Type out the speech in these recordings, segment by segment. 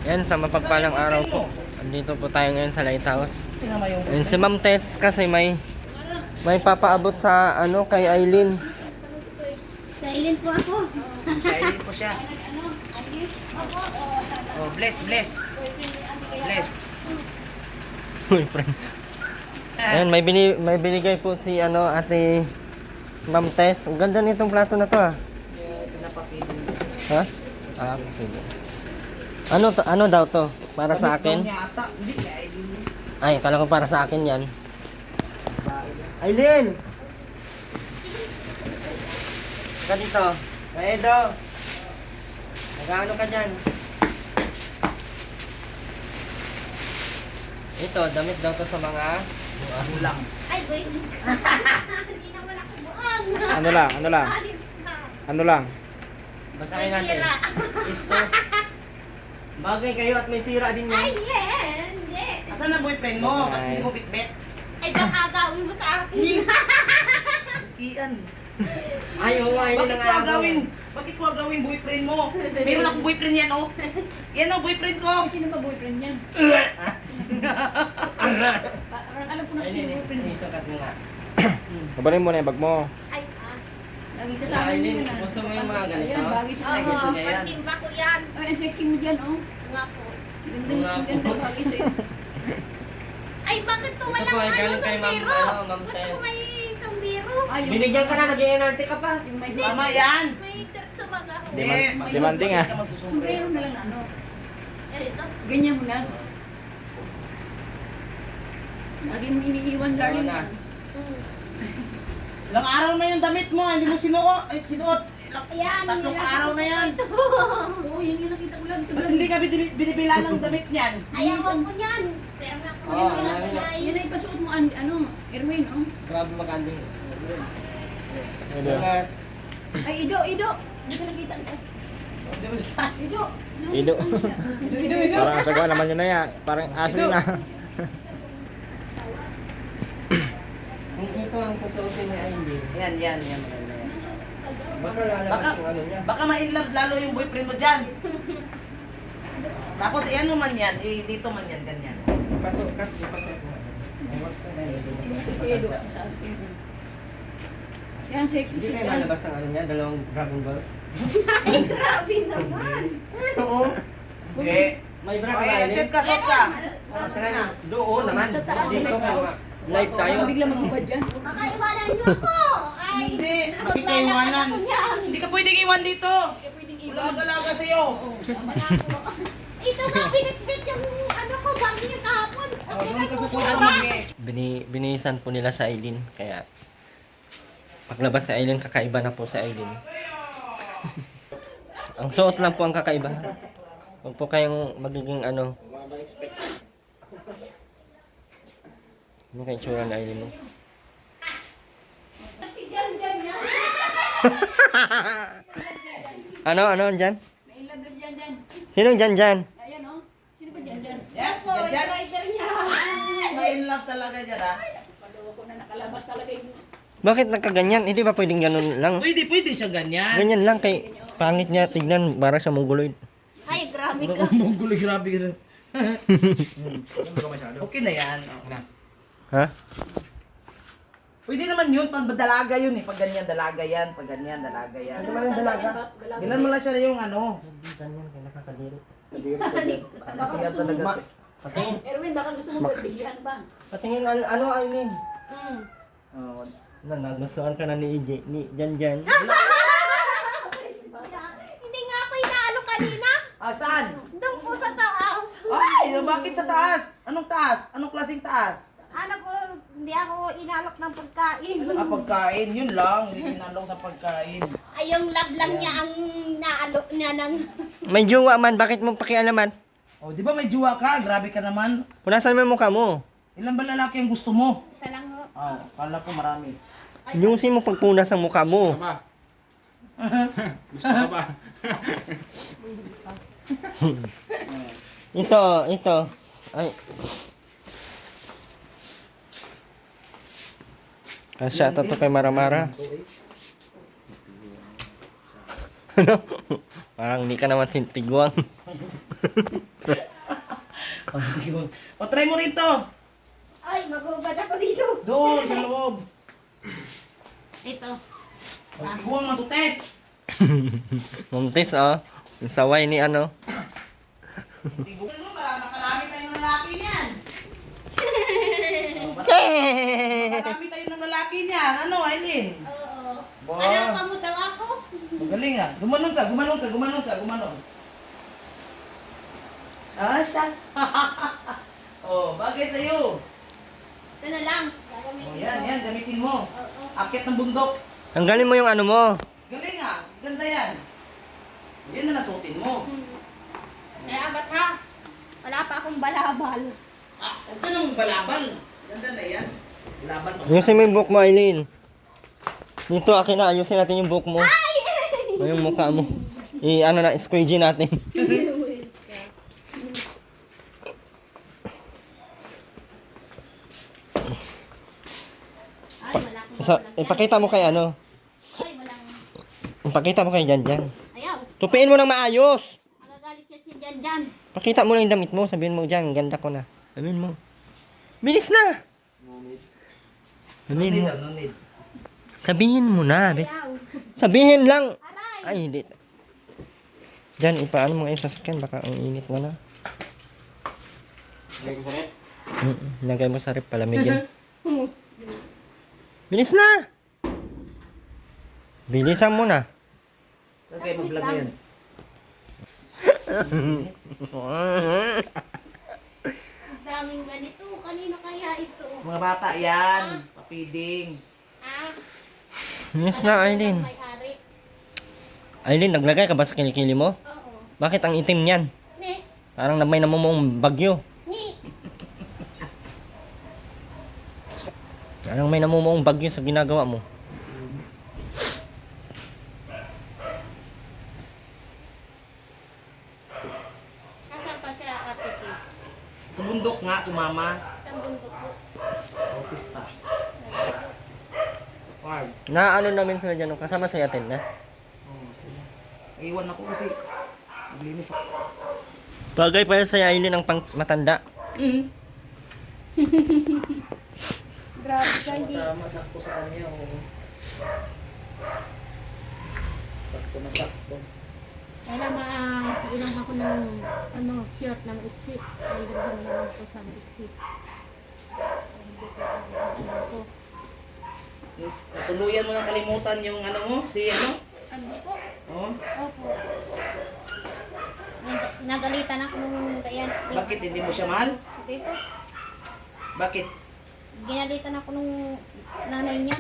Yan, sa mapagpalang araw po. Andito po tayo ngayon sa lighthouse. Sinama yung And si Ma'am Tess kasi may papaabot sa ano kay Aileen. Silent po ako. Silent po siya. Oh, bless. Bless. Boyfriend. Ayan, may binigay po si ano ate Ma'am Tess. Ang ganda nitong plato na to ah. Ha? Ah, sige. Ano daw to? Para sa akin? Niya ata. Hindi, Aileen. Ay, kala ko para sa akin yan. Aileen! Ka dito. Edo! Nag-ano ka dyan? Ito, damit daw to sa mga Ulang. Ay, boy. Hindi naman ako buang. Ano lang? basahin May natin. sira. Ito. Bagay kayo at may sira din Ay, yan. hindi. Asan na boyfriend mo? Ba't hindi mo bitbit? Ay, baka agawin mo sa akin. Ian. Ayaw, ayaw Bakit ko agawin? Bakit ko agawin boyfriend mo? Meron akong boyfriend yan, oh. Yan, oh, boyfriend ko. Sino ba boyfriend niya? Parang alam ko na sino boyfriend niya. Isukat mo nga. Kabarin mo na yung bag mo. Ay, Lagi Sa kasama Aileen, niya na. gusto mo yung mga ganito? Ayan, bagay sa Ay, gusto kanya. niya yan. pansimba ko yan. Ay, ang sexy mo dyan, oh. Nga po. Ang ganda bagay sa'yo. Ay, bakit to Ito walang po ay ano, galing kay Ma'am, sombrero? ano, Ma'am Gusto Tess. ko may sombrero. Ay, Binigyan ka na, nag-i-NRT ka pa. Yung may Tama yan. May dirt sa baga ko. Demanding ah. sombrero na lang, ano. Ito. Ganyan mo lang. Lagi mo iniiwan, darling. na. Ilang araw na yung damit mo, hindi mo sinuot. Ay, sinuot. Ayan, Tatlong araw na yan. Oo, yan yung nakita ko lagi sa Ba't vlog. hindi ka binibilan ng damit niyan? Ayaw ko niyan. Pero na ko Oo, yung ano pinatay. Yan ay pasuot mo, ano, Erwin, oh. Grabe magandang. Ido. Ay, Ido. Hindi ko nakita ko. Ido. Ido. Ido. Parang asagawa naman yun na yan. Parang aso yun ah. Kung ito ang susuotin ni Aileen, Yan, maganda yan. baka lalabas yung ano niya. Baka ma-inlove lalo yung boyfriend mo dyan. Tapos ano man yan, dito man yan, ganyan. Pasok ka, ipasok mo. Ay, wag ka na, Si Ido. Yan, sexy Hindi siya kayo dyan. malabas ang ano niya, dalawang Dragon Balls. Ay, grabe naman. Oo. Okay. May bra ka ba, Okay, Aileen? set ka, set ka. Oh, sana doon naman. Sa taas, Dito sa ka. Live tayo. Bigla magubad dyan. Makaiwanan niyo ako. Ay, Hindi, bakit kayo iwanan? Hindi ka pwedeng iwan dito. Wala mag-alaga sa'yo. ito nga binitbit yung ano ko, bago niya kahapon. Ang Doon ka pinasusunod. susunod. Binihisan po nila sa Aileen, kaya paglabas sa Aileen, kakaiba na po sa Aileen. Ang suot lang po ang kakaiba. Huwag po kayong magiging ano. Ano kayo tsura na Aileen mo? Si Jan Jan yan. Ano andyan? May love na dyan. Sinong dyan? Ayan, oh. Sino ba dyan? Yes, So, yung dyan. rider niya. Ma-inlove talaga dyan, ha? Palawa ko na nakalabas talaga yung... Bakit nagkaganyan? Hindi ba pwedeng ganun lang? Pwede siya ganyan. Ganyan lang kay pangit niya tignan para sa mongoloid. Ay, grabe ka. Mongoloy, grabe ka rin. Okay na yan. Ha? Pwede naman yun, pag dalaga yun eh. Pag ganyan, dalaga yan. Pag ganyan, dalaga yan. Ano man ang dalaga? Bilan mo lang siya yung ano. Ganyan, kaya nakakadiri. Baka gusto mo... Patingin. Erwin, baka gusto mo bigyan pa. Patingin, ano Aileen? Mm. Oh, Nagustuhan ka na ni EJ, ni Jan. Hindi nga ako inaalo kanina. saan? Doon po sa taas. Ay, bakit sa taas? Anong taas? Anong klaseng taas? Ano po, hindi ako inalok ng pagkain. Pagkain, yun lang. Hindi kinalong sa pagkain. Ay, yung love lang niya ang naalok niya ng... May jowa man, bakit mo pakialaman? Oh, di ba may juwa ka? Grabe ka naman. Punasan mo yung mukha mo. Ilan ba lalaki ang gusto mo? Isa lang ho. Oh, kala ko marami. Yusin mo pagpunas ang mukha mo. Ba? Gusto ka ba? Ito. Ay. Kasya to kay Maramara. Ano? Parang hindi ka naman sintigwang. O, try mo rito. Ay, magubad ako dito. Doon, sa loob. Ito. O, tiguang matutes. Muntis, oh. Yung saway ni ano. Tiguang mo, marami tayong lalaki niyan. Marami tayong lalaki niyan. Ano, Aileen? Oo. Ba? Alam pa mo daw ako? Magaling ah. Gumanon ka. Ah, siya. Oh, bagay sa'yo. Ito na lang. Oh, yan, gamitin mo. Oo. Akyat ng bundok. Tanggalin mo yung ano mo. Galing ah. Ganda yan. Yan na nasutin mo. Kaya ba't ha? Wala pa akong balabal. Ah, huwag ka namang balabal. Ganda na yan. Laban pa. Ayusin mo yung buhok mo, Aileen. Dito, akin na. Ayusin natin yung buhok mo. O yung mukha mo. Ano na, squeegee natin. Ay, wala akong So, balabal. ipakita mo kay ano. Ay, walang... Ipakita mo kay Jan Jan. Ayaw. Tupiin mo ng maayos. Magagalit siya si Jan Jan. Pakita mo lang yung damit mo. Sabihin mo, Jan, ganda ko na. Sabihin mo. Bilis na. Sabihin mo. No need. Sabihin mo na. Ayaw. Sabihin lang. Aray. Ay, hindi. Jan, ipaano mo ngayon sa sasakyan. Baka ang init mo na. Lagay ko sa rep. Lagay mo sa rep, palamigin. Bilis na. Bilisan mo na. Okay, mag-vlog yan. Ang daming ganito. Kanino kaya ito? Sa mga bata yan. Papiding. Ah, Bilis na, Aileen. may-ari. Aileen, naglagay ka ba sa kilikili mo? Oo. Bakit ang itim niyan? Ni. Parang may namumong bagyo. Ni. Parang may namumong bagyo sa ginagawa mo. Nasaan pa siya Ate Kiss? Sa bundok nga, sumama. Sa bundok po. Autista. Farm. Na ano namin sila dyan, kasama sa atin na. Oh, sila. Iwan ako kasi naglinis ako. Bagay pa sa Aileen ang pang matanda. Grabe ka, hindi. Tama, sakto sa kanya. Oh. Sakto na sakto. Kailan ilang ako ng shot na maiksi. Kailan ba naman po sa maiksi. Natuluyan mo ng kalimutan yung ano mo, si ano? Hindi po. Oh, Opo. Nagalitan ako nung Ryan. bakit hindi mo siya mahal? Hindi po. Bakit? Ginalitan ako nung nanay niya.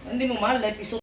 Hindi mo mahal, life is so